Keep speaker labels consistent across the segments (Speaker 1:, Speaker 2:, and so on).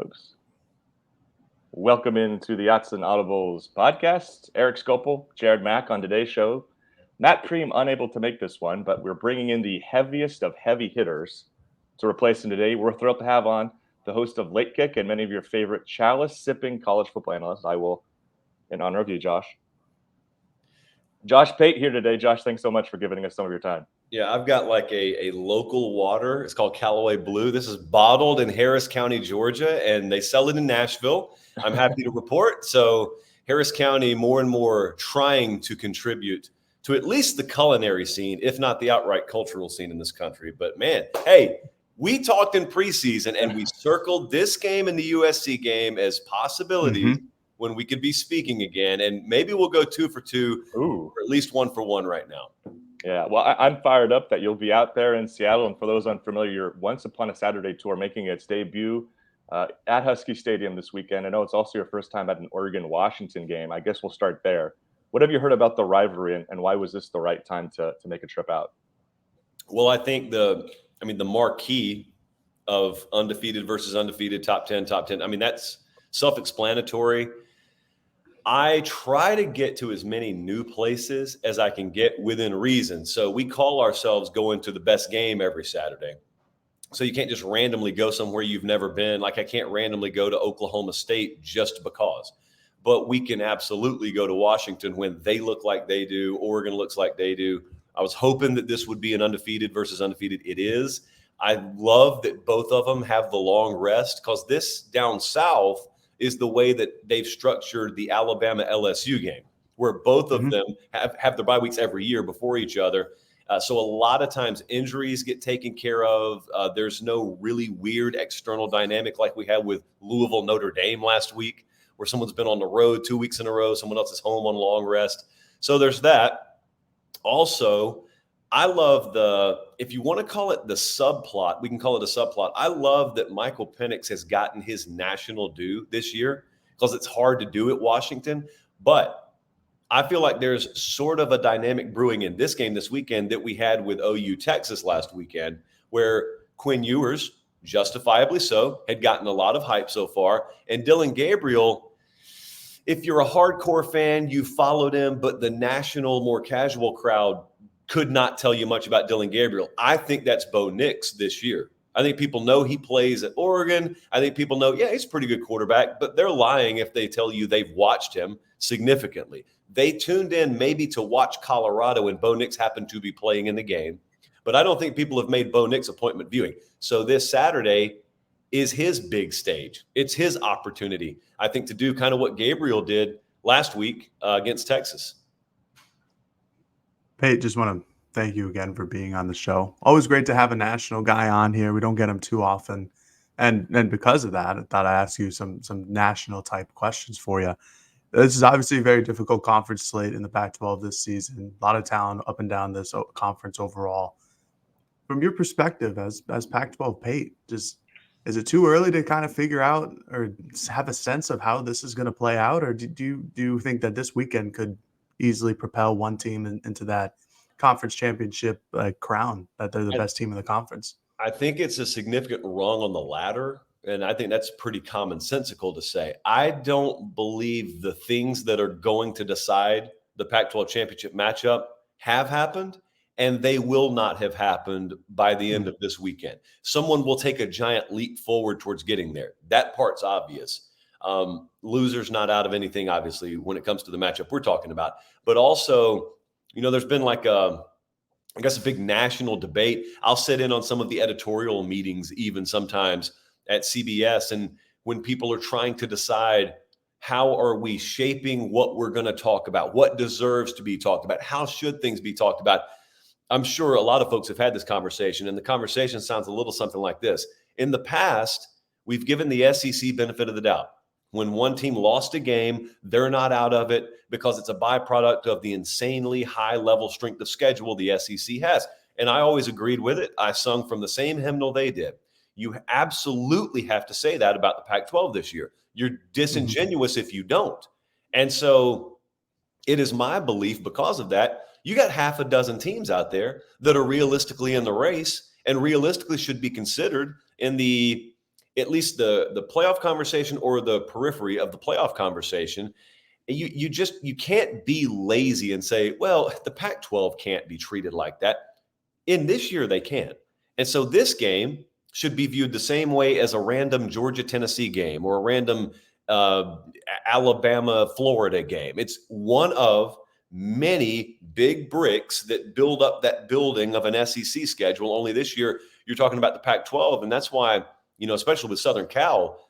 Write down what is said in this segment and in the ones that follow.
Speaker 1: folks. Welcome into the Yachts and Audibles podcast. Erik, Skopil, Jared Mack on today's show. Matt Preem unable to make this one, but we're bringing in the heaviest of heavy hitters to replace him today. We're thrilled to have on the host of Late Kick and many of your favorite chalice-sipping college football analysts. I will, in honor of you, Josh. Josh Pate here today. Josh, thanks so much for giving us some of your time.
Speaker 2: Yeah, I've got like a local water. It's called Callaway Blue. This is bottled in Harris County, Georgia, and they sell it in Nashville. I'm happy to report. So Harris County more and more trying to contribute to at least the culinary scene, if not the outright cultural scene in this country. But man, hey, we talked in preseason and we circled this game and the USC game as possibilities when we could be speaking again. And maybe we'll go 2 for 2 or at least 1 for 1 right now.
Speaker 1: Yeah, well, I'm fired up that you'll be out there in Seattle. And for those unfamiliar, you're Once Upon a Saturday tour making its debut at Husky Stadium this weekend. I know it's also your first time at an Oregon-Washington game. I guess we'll start there. What have you heard about the rivalry, and why was this the right time to make a trip out?
Speaker 2: Well, I think the marquee of undefeated versus undefeated, top 10, that's self-explanatory. I try to get to as many new places as I can get within reason. So we call ourselves going to the best game every Saturday. So you can't just randomly go somewhere you've never been. Like I can't randomly go to Oklahoma State just because. But we can absolutely go to Washington when they look like they do, Oregon looks like they do. I was hoping that this would be an undefeated versus undefeated. It is. I love that both of them have the long rest because this down south is the way that they've structured the Alabama LSU game, where both of them have their bye weeks every year before each other. So a lot of times injuries get taken care of. There's no really weird external dynamic like we had with Louisville Notre Dame last week, where someone's been on the road 2 weeks in a row, someone else is home on long rest. So there's that. Also, I love if you want to call it the subplot, we can call it a subplot. I love that Michael Penix has gotten his national due this year because it's hard to do at Washington. But I feel like there's sort of a dynamic brewing in this game this weekend that we had with OU Texas last weekend, where Quinn Ewers, justifiably so, had gotten a lot of hype so far. And Dillon Gabriel, if you're a hardcore fan, you followed him, but the national, more casual crowd could not tell you much about Dillon Gabriel. I think that's Bo Nix this year. I think people know he plays at Oregon. I think people know, yeah, he's a pretty good quarterback, but they're lying if they tell you they've watched him significantly. They tuned in maybe to watch Colorado and Bo Nix happened to be playing in the game, but I don't think people have made Bo Nix appointment viewing. So this Saturday is his big stage. It's his opportunity, I think, to do kind of what Gabriel did last week against Texas.
Speaker 3: Pate, just want to thank you again for being on the show. Always great to have a national guy on here. We don't get him too often. And because of that, I thought I'd ask you some national type questions for you. This is obviously a very difficult conference slate in the Pac-12 this season. A lot of talent up and down this conference overall. From your perspective as Pac-12 Pate, just is it too early to kind of figure out or have a sense of how this is going to play out? Or do you think that this weekend could easily propel one team into that conference championship crown, that they're the best team in the conference?
Speaker 2: I think it's a significant rung on the ladder, and I think that's pretty commonsensical to say. I don't believe the things that are going to decide the Pac-12 championship matchup have happened, and they will not have happened by the end of this weekend. Someone will take a giant leap forward towards getting there. That part's obvious. Losers not out of anything, obviously, when it comes to the matchup we're talking about. But also, there's been like a big national debate. I'll sit in on some of the editorial meetings even sometimes at CBS. And when people are trying to decide how are we shaping what we're going to talk about, what deserves to be talked about, how should things be talked about, I'm sure a lot of folks have had this conversation, and the conversation sounds a little something like this. In the past, we've given the SEC benefit of the doubt. When one team lost a game, they're not out of it because it's a byproduct of the insanely high level strength of schedule the SEC has. And I always agreed with it. I sung from the same hymnal they did. You absolutely have to say that about the Pac-12 this year. You're disingenuous if you don't. And so it is my belief because of that, you got half a dozen teams out there that are realistically in the race and realistically should be considered in the at least the playoff conversation or the periphery of the playoff conversation. You can't be lazy and say, well, the Pac-12 can't be treated like that. In this year, they can. And so this game should be viewed the same way as a random Georgia-Tennessee game or a random Alabama-Florida game. It's one of many big bricks that build up that building of an SEC schedule. Only this year, you're talking about the Pac-12. And that's why, especially with Southern Cal,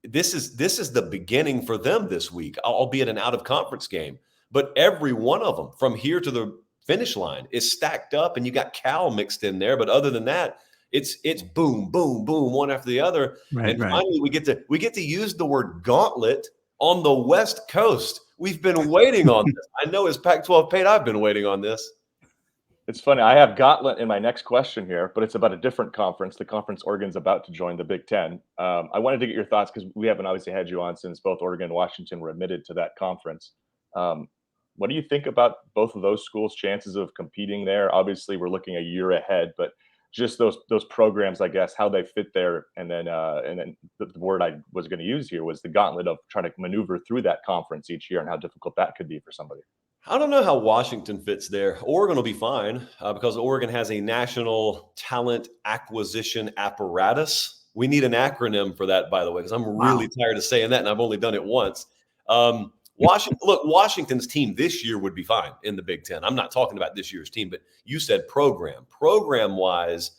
Speaker 2: this is the beginning for them this week, albeit an out-of-conference game. But every one of them from here to the finish line is stacked up, and you got Cal mixed in there. But other than that, it's boom, boom, boom, one after the other.
Speaker 3: Right,
Speaker 2: and finally, we get to use the word gauntlet on the West Coast. We've been waiting on this. I know as Pac-12 Pate, I've been waiting on this.
Speaker 1: It's funny. I have gauntlet in my next question here, but it's about a different conference. The conference Oregon's about to join the Big Ten. I wanted to get your thoughts because we haven't obviously had you on since both Oregon and Washington were admitted to that conference. What do you think about both of those schools' chances of competing there? Obviously, we're looking a year ahead, but just those programs, I guess, how they fit there, and then the word I was going to use here was the gauntlet of trying to maneuver through that conference each year and how difficult that could be for somebody.
Speaker 2: I don't know how Washington fits there. Oregon will be fine because Oregon has a national talent acquisition apparatus. We need an acronym for that, by the way, because I'm really tired of saying that, and I've only done it once. Washington's team this year would be fine in the Big Ten. I'm not talking about this year's team, but you said program-wise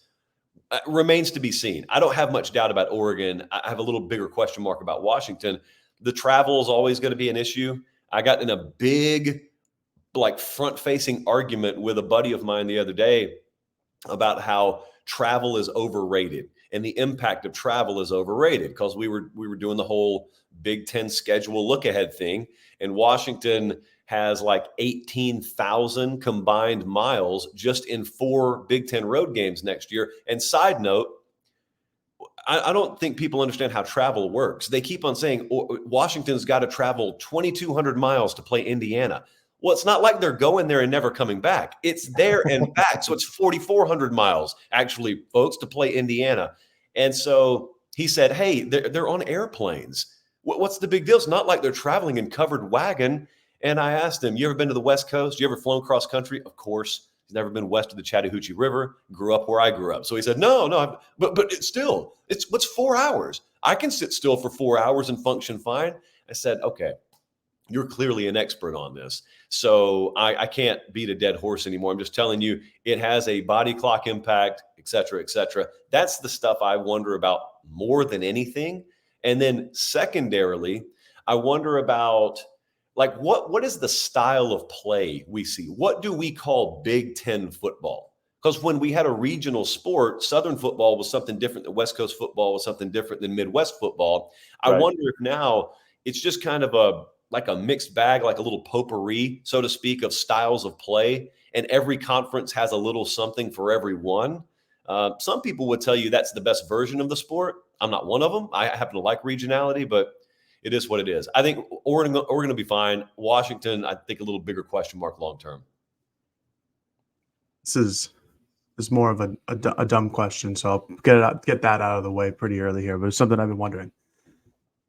Speaker 2: remains to be seen. I don't have much doubt about Oregon. I have a little bigger question mark about Washington. The travel is always going to be an issue. I got in a big front-facing argument with a buddy of mine the other day about how travel is overrated and the impact of travel is overrated because we were doing the whole Big Ten schedule look-ahead thing, and Washington has 18,000 combined miles just in 4 Big Ten road games next year. And side note, I don't think people understand how travel works. They keep on saying Washington's got to travel 2,200 miles to play Indiana. Well, it's not like they're going there and never coming back. It's there and back. So it's 4,400 miles, actually, folks, to play Indiana. And so he said, hey, they're on airplanes. What's the big deal? It's not like they're traveling in covered wagon. And I asked him, you ever been to the West Coast? You ever flown cross country? Of course. He's never been west of the Chattahoochee River, grew up where I grew up. So he said, no, but what's 4 hours? I can sit still for 4 hours and function fine. I said, okay, you're clearly an expert on this. So I can't beat a dead horse anymore. I'm just telling you, it has a body clock impact, et cetera, et cetera. That's the stuff I wonder about more than anything. And then secondarily, I wonder about what is the style of play we see? What do we call Big Ten football? Because when we had a regional sport, Southern football was something different than West Coast football was something different than Midwest football. Right. I wonder if now it's just kind of a mixed bag, like a little potpourri, so to speak, of styles of play. And every conference has a little something for everyone. Some people would tell you that's the best version of the sport. I'm not one of them. I happen to like regionality, but it is what it is. I think Oregon will be fine. Washington, I think a little bigger question mark long term.
Speaker 3: This is more of a dumb question, so I'll get that out of the way pretty early here. But it's something I've been wondering.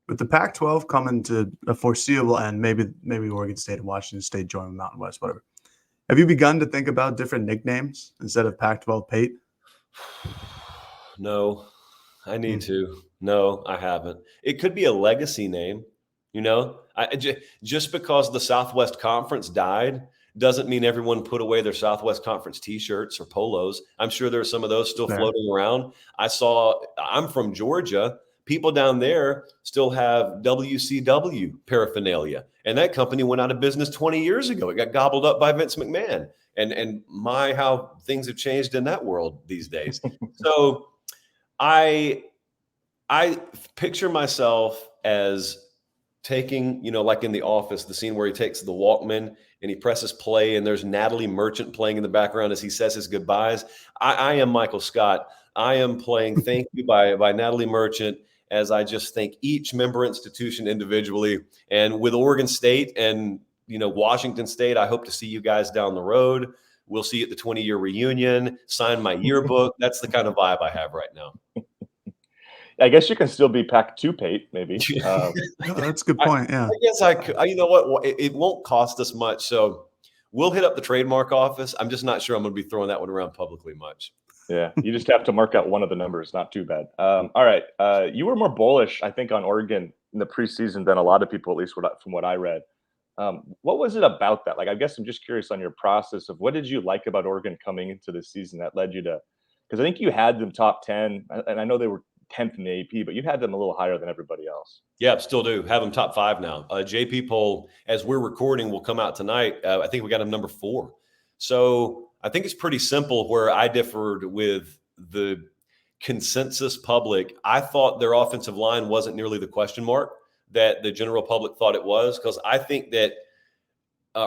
Speaker 3: With the Pac-12 coming to a foreseeable end, maybe Oregon State and Washington State join Mountain West, whatever. Have you begun to think about different nicknames instead of Pac-12 Pate?
Speaker 2: No, I need to. No, I haven't. It could be a legacy name, just because the Southwest Conference died doesn't mean everyone put away their Southwest Conference T-shirts or polos. I'm sure there are some of those still floating around. I'm from Georgia. People down there still have WCW paraphernalia, and that company went out of business 20 years ago. It got gobbled up by Vince McMahon, and how things have changed in that world these days. So I picture myself as taking, like in The Office, the scene where he takes the Walkman and he presses play and there's Natalie Merchant playing in the background as he says his goodbyes. I am Michael Scott. I am playing Thank You by Natalie Merchant as I just thank each member institution individually. And with Oregon State and, Washington State, I hope to see you guys down the road. We'll see you at the 20-year reunion, sign my yearbook. That's the kind of vibe I have right now.
Speaker 1: I guess you can still be Pac-2 Pate, maybe.
Speaker 3: Oh, that's a good point. Yeah.
Speaker 2: I guess I could. You know what? It won't cost us much, so we'll hit up the trademark office. I'm just not sure I'm going to be throwing that one around publicly much.
Speaker 1: Yeah, you just have to mark out one of the numbers. Not too bad. All right. You were more bullish, I think, on Oregon in the preseason than a lot of people, at least from what I read. What was it about that? Like, I guess I'm just curious on your process of what did you like about Oregon coming into the season that led you to, because I think you had them top 10, and I know they were 10th in the AP, but you had them a little higher than everybody else.
Speaker 2: Yeah, still do. Have them top 5 now. JP poll, as we're recording, will come out tonight. I think we got them number 4. So I think it's pretty simple where I differed with the consensus public. I thought their offensive line wasn't nearly the question mark that the general public thought it was, because I think that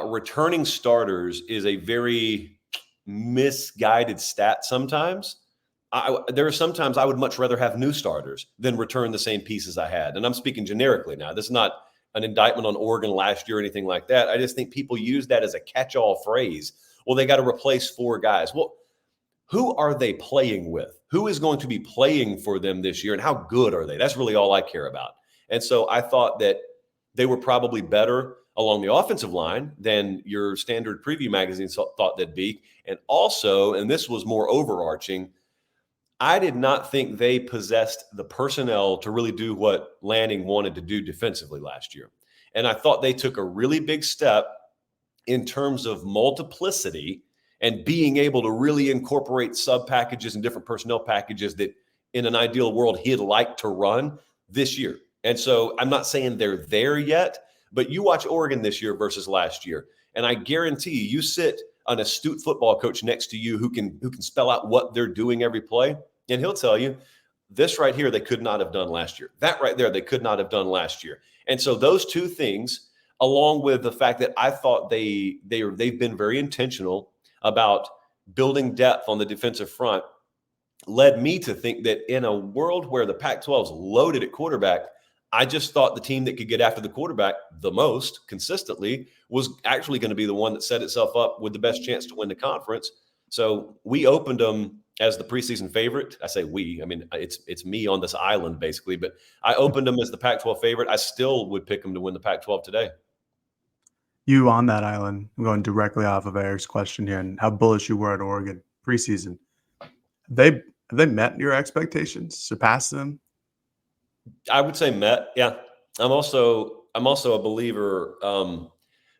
Speaker 2: returning starters is a very misguided stat sometimes. There are sometimes I would much rather have new starters than return the same pieces I had. And I'm speaking generically now. This is not an indictment on Oregon last year or anything like that. I just think people use that as a catch-all phrase. Well, they got to replace 4 guys. Well, who are they playing with? Who is going to be playing for them this year, and how good are they? That's really all I care about. And so I thought that they were probably better along the offensive line than your standard preview magazine thought they'd be. And also, and this was more overarching, I did not think they possessed the personnel to really do what Lanning wanted to do defensively last year. And I thought they took a really big step in terms of multiplicity and being able to really incorporate sub packages and different personnel packages that in an ideal world he'd like to run this year. And so I'm not saying they're there yet, but you watch Oregon this year versus last year, and I guarantee you sit an astute football coach next to you who can spell out what they're doing every play, and he'll tell you this right here they could not have done last year. That right there they could not have done last year. And so those two things, along with the fact that I thought they've been very intentional about building depth on the defensive front, led me to think that in a world where the Pac-12 is loaded at quarterback, I just thought the team that could get after the quarterback the most consistently was actually going to be the one that set itself up with the best chance to win the conference. So we opened them as the preseason favorite. I say we, I mean, it's me on this island basically, but I opened them as the Pac-12 favorite. I still would pick them to win the Pac-12 today.
Speaker 3: You on that island, I'm going directly off of Eric's question here and how bullish you were at Oregon preseason. Have they met your expectations, surpassed them?
Speaker 2: I would say met. Yeah. I'm also a believer,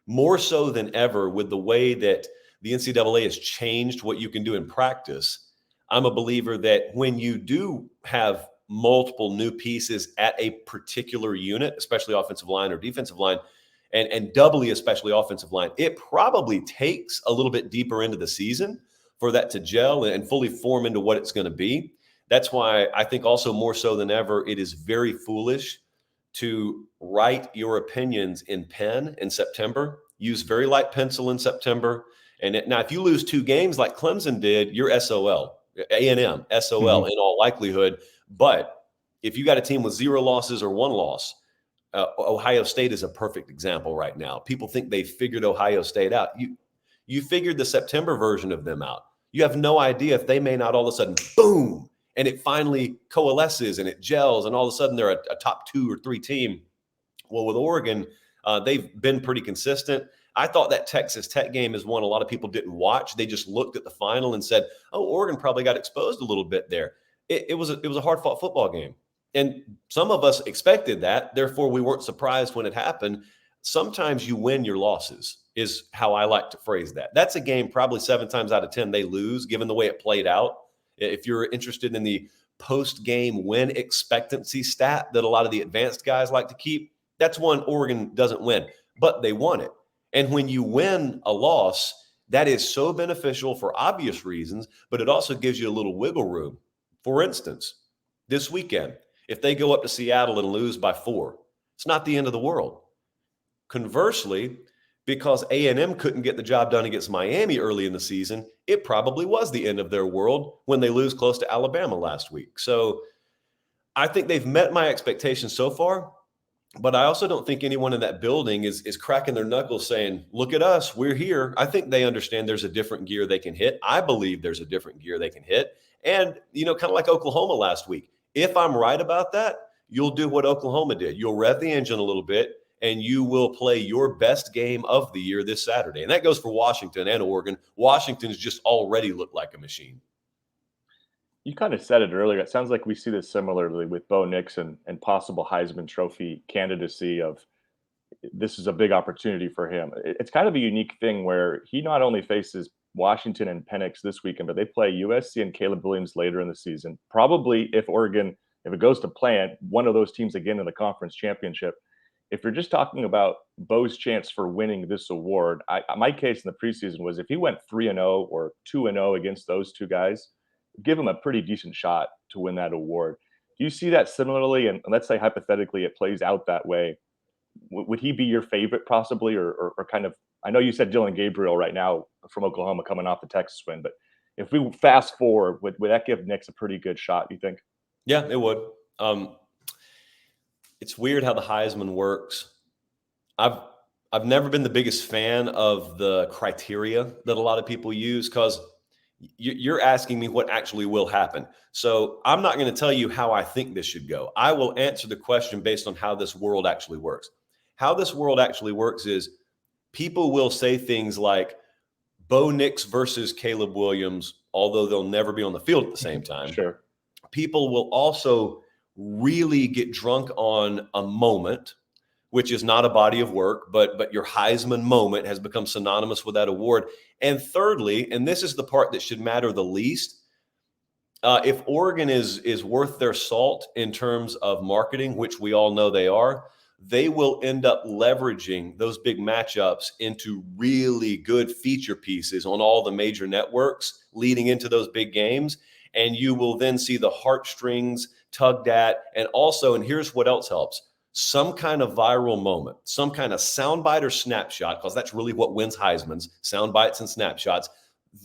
Speaker 2: more so than ever, with the way that the NCAA has changed what you can do in practice. I'm a believer that when you do have multiple new pieces at a particular unit, especially offensive line or defensive line, and doubly especially offensive line, it probably takes a little bit deeper into the season for that to gel and fully form into what it's going to be. That's why I think also more so than ever, it is very foolish to write your opinions in pen in September. Use very light pencil in September. And now if you lose 2 games like Clemson did, you're SOL, A&M, SOL in all likelihood. But if you got a team with 0 losses or 1 loss, Ohio State is a perfect example right now. People think they figured Ohio State out. You figured the September version of them out. You have no idea if they may not all of a sudden, boom, and it finally coalesces and it gels, and all of a sudden they're a top 2 or 3 team. Well, with Oregon, they've been pretty consistent. I thought that Texas Tech game is one a lot of people didn't watch. They just looked at the final and said, oh, Oregon probably got exposed a little bit there. It was a hard-fought football game. And some of us expected that. Therefore, we weren't surprised when it happened. Sometimes you win your losses is how I like to phrase that. That's a game probably 7 times out of 10 they lose, given the way it played out. If you're interested in the post-game win expectancy stat that a lot of the advanced guys like to keep, that's one Oregon doesn't win, but they won it. And when you win a loss, that is so beneficial for obvious reasons, but it also gives you a little wiggle room. For instance, this weekend, if they go up to Seattle and lose by 4, it's not the end of the world. Conversely, because A&M couldn't get the job done against Miami early in the season, it probably was the end of their world when they lose close to Alabama last week. So I think they've met my expectations so far, but I also don't think anyone in that building is cracking their knuckles saying, look at us, we're here. I think they understand there's a different gear they can hit. I believe there's a different gear they can hit. And, kind of like Oklahoma last week, If I'm right about that, you'll do what Oklahoma did. You'll rev the engine a little bit, and you will play your best game of the year this Saturday. And that goes for Washington and Oregon. Washington's just already looked like a machine.
Speaker 1: You kind of said it earlier. It sounds like we see this similarly with Bo Nix and possible Heisman Trophy candidacy of this is a big opportunity for him. It's kind of a unique thing where he not only faces Washington and Penix this weekend, but they play USC and Caleb Williams later in the season. Probably if it goes to plan, one of those teams again in the conference championship. If you're just talking about Bo's chance for winning this award, my case in the preseason was if he went 3-0 or 2-0 against those two guys, give him a pretty decent shot to win that award. Do you see that similarly? And let's say hypothetically it plays out that way. Would he be your favorite possibly, or kind of? I know you said Dylan Gabriel right now from Oklahoma coming off the Texas win, but if we fast forward, would that give Nix a pretty good shot? You think?
Speaker 2: Yeah, it would. It's weird how the Heisman works. I've never been the biggest fan of the criteria that a lot of people use because you're asking me what actually will happen. So I'm not going to tell you how I think this should go. I will answer the question based on how this world actually works. How this world actually works is people will say things like Bo Nix versus Caleb Williams, although they'll never be on the field at the same time.
Speaker 1: Sure.
Speaker 2: People will also really get drunk on a moment, which is not a body of work, but your Heisman moment has become synonymous with that award. And thirdly, and this is the part that should matter the least, if Oregon is worth their salt in terms of marketing, which we all know they are, they will end up leveraging those big matchups into really good feature pieces on all the major networks leading into those big games. And you will then see the heartstrings tugged at. And also, and here's what else helps, some kind of viral moment, some kind of soundbite or snapshot, because that's really what wins Heisman's, sound bites and snapshots.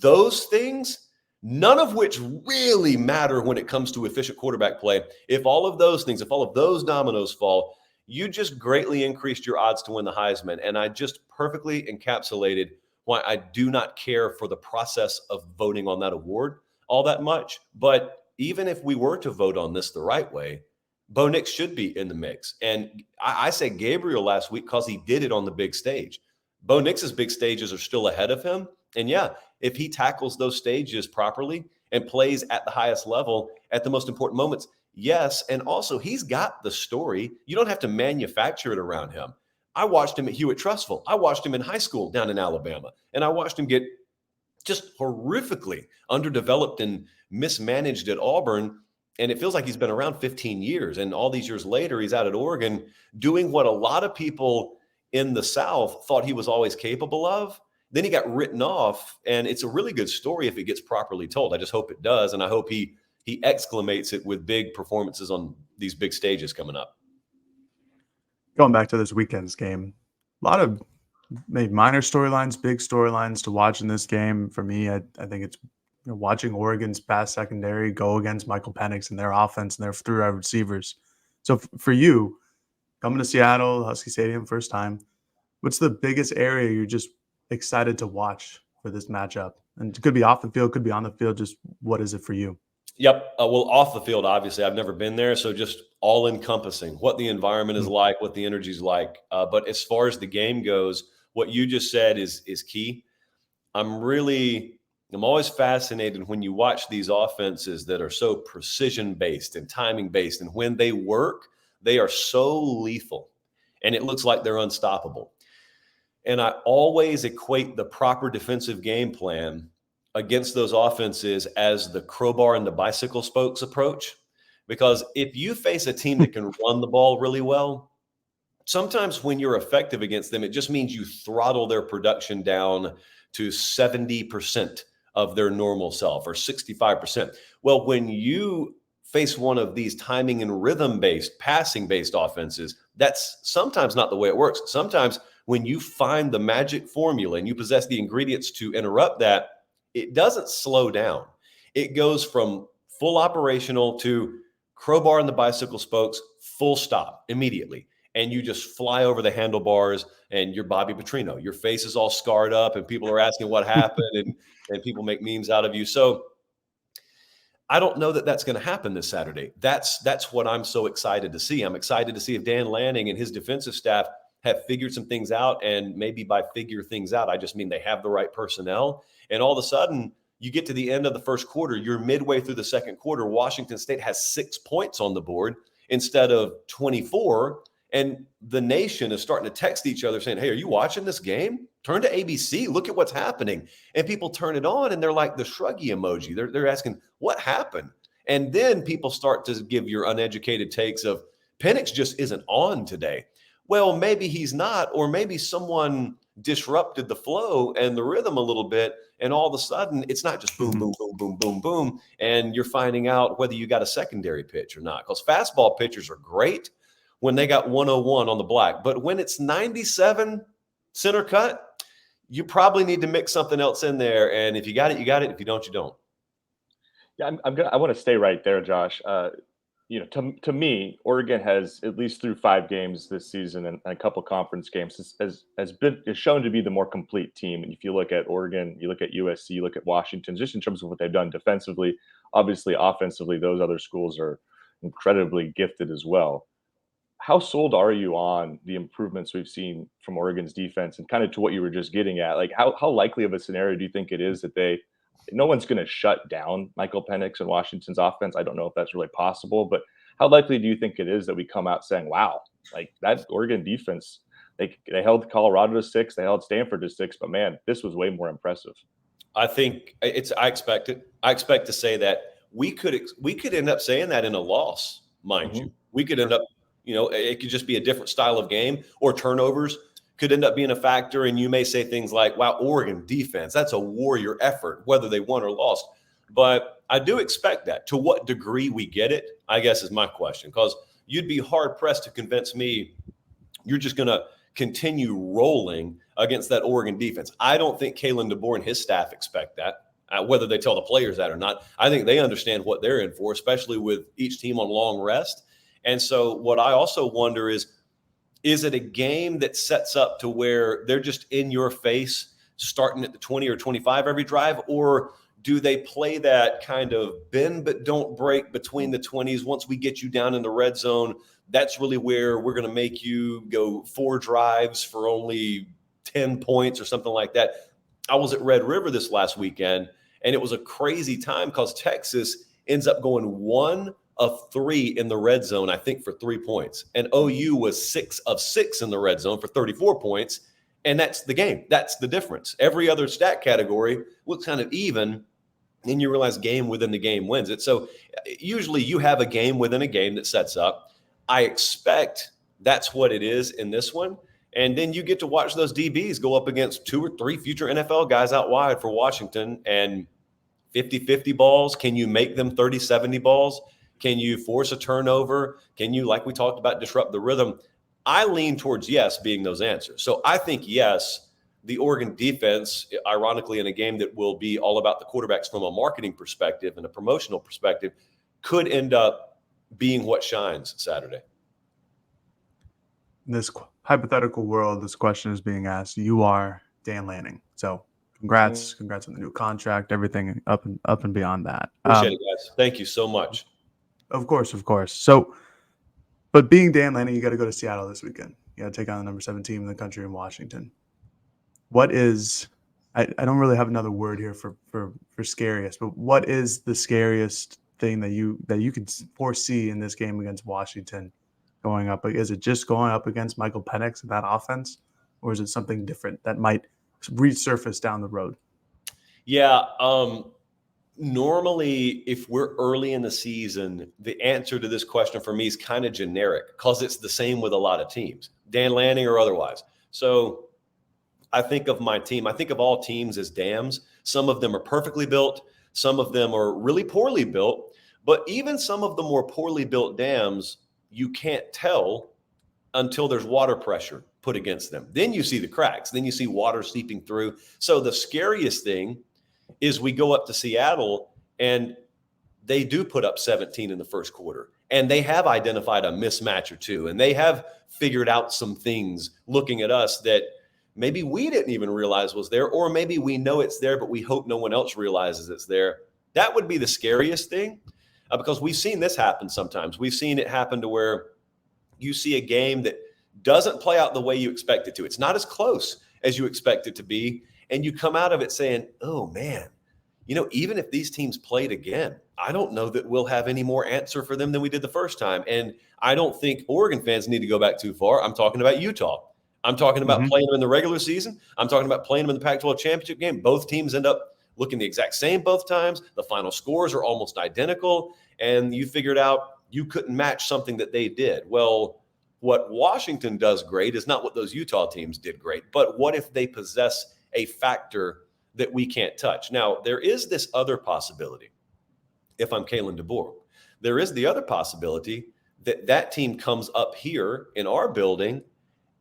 Speaker 2: Those things, none of which really matter when it comes to efficient quarterback play. If all of those things, if all of those dominoes fall, you just greatly increased your odds to win the Heisman. And I just perfectly encapsulated why I do not care for the process of voting on that award all that much. But even if we were to vote on this the right way, Bo Nix should be in the mix. And I said Gabriel last week because he did it on the big stage. Bo Nix's big stages are still ahead of him. And yeah, if he tackles those stages properly and plays at the highest level at the most important moments, yes. And also, he's got the story. You don't have to manufacture it around him. I watched him at Hewitt-Trussville. I watched him in high school down in Alabama. And I watched him get just horrifically underdeveloped and mismanaged at Auburn. And it feels like he's been around 15 years. And all these years later, he's out at Oregon doing what a lot of people in the South thought he was always capable of. Then he got written off. And it's a really good story if it gets properly told. I just hope it does. And I hope he exclamates it with big performances on these big stages coming up.
Speaker 3: Going back to this weekend's game, a lot of maybe minor storylines, big storylines to watch in this game. For me, I think it's watching Oregon's pass secondary go against Michael Penix and their offense and their three wide receivers. So for you, coming to Seattle, Husky Stadium, first time, what's the biggest area you're just excited to watch for this matchup? And it could be off the field, could be on the field. Just what is it for you?
Speaker 2: Yep. Well, off the field, obviously, I've never been there. So just all encompassing what the environment is like, what the energy is like. But as far as the game goes, what you just said is key. I'm always fascinated when you watch these offenses that are so precision based and timing based. And when they work, they are so lethal and it looks like they're unstoppable. And I always equate the proper defensive game plan against those offenses as the crowbar and the bicycle spokes approach. Because if you face a team that can run the ball really well, sometimes when you're effective against them, it just means you throttle their production down to 70% of their normal self or 65%. Well, when you face one of these timing and rhythm-based, passing-based offenses, that's sometimes not the way it works. Sometimes when you find the magic formula and you possess the ingredients to interrupt that, it doesn't slow down. It goes from full operational to crowbar and the bicycle spokes, full stop immediately. And you just fly over the handlebars and you're Bobby Petrino. Your face is all scarred up and people are asking what happened and people make memes out of you. So I don't know that that's going to happen this Saturday. That's what I'm so excited to see. I'm excited to see if Dan Lanning and his defensive staff have figured some things out. And maybe by figure things out, I just mean they have the right personnel. And all of a sudden, you get to the end of the first quarter, you're midway through the second quarter, Washington State has 6 points on the board instead of 24. And the nation is starting to text each other saying, hey, are you watching this game? Turn to ABC. Look at what's happening. And people turn it on and they're like the shruggy emoji. They're asking, what happened? And then people start to give your uneducated takes of Penix just isn't on today. Well, maybe he's not, or maybe someone disrupted the flow and the rhythm a little bit. And all of a sudden, it's not just boom, boom, boom, boom, boom, boom. And you're finding out whether you got a secondary pitch or not. Because fastball pitchers are great when they got 101 on the black. But when it's 97 center cut, you probably need to mix something else in there. And if you got it, you got it. If you don't, you don't.
Speaker 1: Yeah, I want to stay right there, Josh. To me, Oregon has, at least through 5 games this season and a couple conference games, has shown to be the more complete team. And if you look at Oregon, you look at USC, you look at Washington, just in terms of what they've done defensively, obviously offensively, those other schools are incredibly gifted as well. How sold are you on the improvements we've seen from Oregon's defense, and kind of to what you were just getting at? Like, how likely of a scenario do you think it is that no one's going to shut down Michael Penix and Washington's offense? I don't know if that's really possible, but how likely do you think it is that we come out saying, wow, like that Oregon defense, they held Colorado to 6, they held Stanford to 6, but man, this was way more impressive.
Speaker 2: I think I expect it. I expect to say that we could end up saying that in a loss, mind you. We could end up, it could just be a different style of game, or turnovers could end up being a factor. And you may say things like, wow, Oregon defense, that's a warrior effort, whether they won or lost. But I do expect that. To what degree we get it, I guess, is my question, because you'd be hard pressed to convince me you're just going to continue rolling against that Oregon defense. I don't think Kalen DeBoer and his staff expect that, whether they tell the players that or not. I think they understand what they're in for, especially with each team on long rest. And so what I also wonder is it a game that sets up to where they're just in your face starting at the 20 or 25 every drive, or do they play that kind of bend but don't break between the 20s? Once we get you down in the red zone, that's really where we're going to make you go 4 drives for only 10 points or something like that. I was at Red River this last weekend, and it was a crazy time because Texas ends up going 1 of 3 in the red zone, I think, for 3 points. And OU was 6 of 6 in the red zone for 34 points. And that's the game. That's the difference. Every other stat category looks kind of even. Then you realize game within the game wins it. So usually you have a game within a game that sets up. I expect that's what it is in this one. And then you get to watch those DBs go up against 2 or 3 future NFL guys out wide for Washington, and 50-50 balls. Can you make them 30-70 balls? Can you force a turnover? Can you, like we talked about, disrupt the rhythm? I lean towards yes being those answers. So I think yes, the Oregon defense, ironically in a game that will be all about the quarterbacks from a marketing perspective and a promotional perspective, could end up being what shines Saturday.
Speaker 3: In this hypothetical world, this question is being asked. You are Dan Lanning. So congrats on the new contract, everything up and beyond that.
Speaker 2: Appreciate it, guys. Thank you so much.
Speaker 3: Of course. So, but being Dan Lanning, you got to go to Seattle this weekend. You got to take on the number 7 team in the country in Washington. What is, I don't really have another word here for scariest, but what is the scariest thing that you could foresee in this game against Washington going up? Is it just going up against Michael Penix and that offense, or is it something different that might resurface down the road?
Speaker 2: Yeah. Normally, if we're early in the season, the answer to this question for me is kind of generic because it's the same with a lot of teams, Dan Lanning or otherwise. So I think of my team. I think of all teams as dams. Some of them are perfectly built. Some of them are really poorly built. But even some of the more poorly built dams, you can't tell until there's water pressure put against them. Then you see the cracks. Then you see water seeping through. So the scariest thing is we go up to Seattle and they do put up 17 in the first quarter, and they have identified a mismatch or two, and they have figured out some things looking at us that maybe we didn't even realize was there, or maybe we know it's there, but we hope no one else realizes it's there. That would be the scariest thing, because we've seen this happen sometimes. We've seen it happen to where you see a game that doesn't play out the way you expect it to. It's not as close as you expect it to be. And you come out of it saying, oh, man, even if these teams played again, I don't know that we'll have any more answer for them than we did the first time. And I don't think Oregon fans need to go back too far. I'm talking about Utah. I'm talking about playing them in the regular season. I'm talking about playing them in the Pac-12 championship game. Both teams end up looking the exact same both times. The final scores are almost identical. And you figured out you couldn't match something that they did. Well, what Washington does great is not what those Utah teams did great, but what if they possess a factor that we can't touch? Now, there is this other possibility. If I'm Kalen DeBoer, there is the other possibility that team comes up here in our building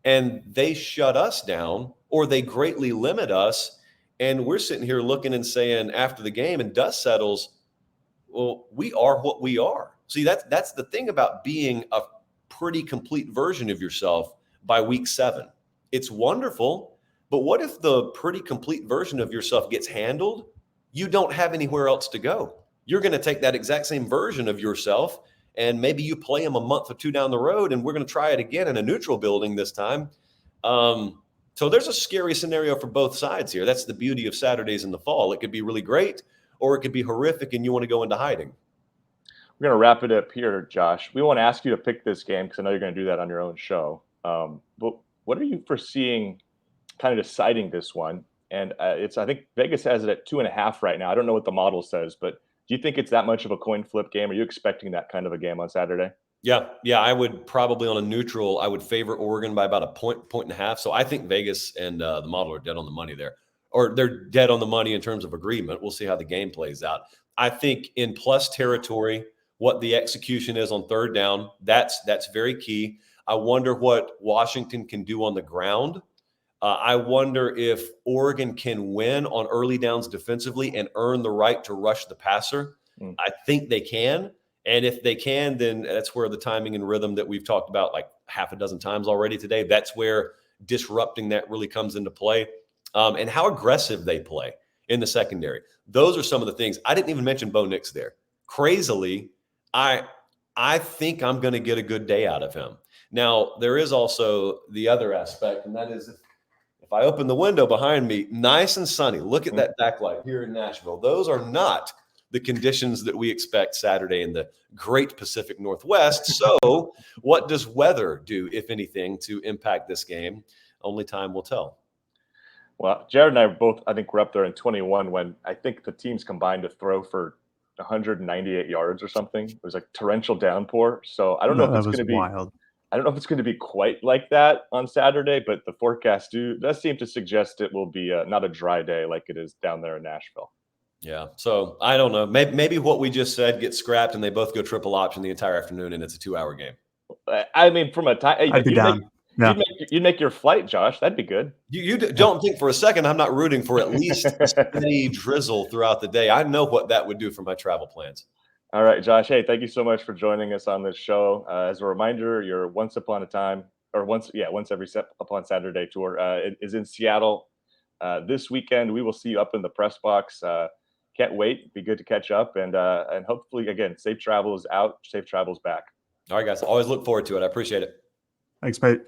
Speaker 2: and they shut us down, or they greatly limit us. And we're sitting here looking and saying after the game and dust settles, well, we are what we are. See, that's the thing about being a pretty complete version of yourself by week 7. It's wonderful, but what if the pretty complete version of yourself gets handled? You don't have anywhere else to go. You're going to take that exact same version of yourself, and maybe you play them a month or 2 down the road, and we're going to try it again in a neutral building this time. So there's a scary scenario for both sides here. That's the beauty of Saturdays in the fall. It could be really great, or it could be horrific, and you want to go into hiding.
Speaker 1: We're going to wrap it up here, Josh. We want to ask you to pick this game because I know you're going to do that on your own show. But what are you foreseeing kind of deciding this one? And I think Vegas has it at 2.5 right now. I don't know what the model says, but do you think it's that much of a coin flip game? Are you expecting that kind of a game on Saturday?
Speaker 2: Yeah. I would probably on a neutral, I would favor Oregon by about a point and a half. So I think Vegas and the model are dead on the money there, or they're dead on the money in terms of agreement. We'll see how the game plays out. I think in plus territory, what the execution is on third down, that's very key. I wonder what Washington can do on the ground. I wonder if Oregon can win on early downs defensively and earn the right to rush the passer. I think they can. And if they can, then that's where the timing and rhythm that we've talked about like half a dozen times already today, that's where disrupting that really comes into play. And how aggressive they play in the secondary. Those are some of the things. I didn't even mention Bo Nix there. Crazily, I think I'm going to get a good day out of him. Now, there is also the other aspect, and that is if I open the window behind me, nice and sunny, look at that backlight here in Nashville. Those are not the conditions that we expect Saturday in the great Pacific Northwest. So what does weather do, if anything, to impact this game? Only time will tell.
Speaker 1: Well, Jared and I both, I think we're up there in 21 when I think the teams combined to throw for 198 yards or something. It was like torrential downpour. So I don't know if it's going to be wild. I don't know if it's going to be quite like that on Saturday, but the forecast does seem to suggest it will be not a dry day like it is down there in Nashville.
Speaker 2: Yeah. So I don't know. Maybe what we just said gets scrapped and they both go triple option the entire afternoon and it's a 2-hour game.
Speaker 1: I mean, from a time,
Speaker 3: I'd be down.
Speaker 1: You'd make your flight, Josh. That'd be good.
Speaker 2: You don't think for a second I'm not rooting for at least a steady drizzle throughout the day. I know what that would do for my travel plans.
Speaker 1: All right, Josh. Hey, thank you so much for joining us on this show. As a reminder, your Once Every Upon Saturday tour is in Seattle this weekend. We will see you up in the press box. Can't wait. Be good to catch up and hopefully, again, safe travels out, safe travels back.
Speaker 2: All right, guys. Always look forward to it. I appreciate it.
Speaker 3: Thanks, mate.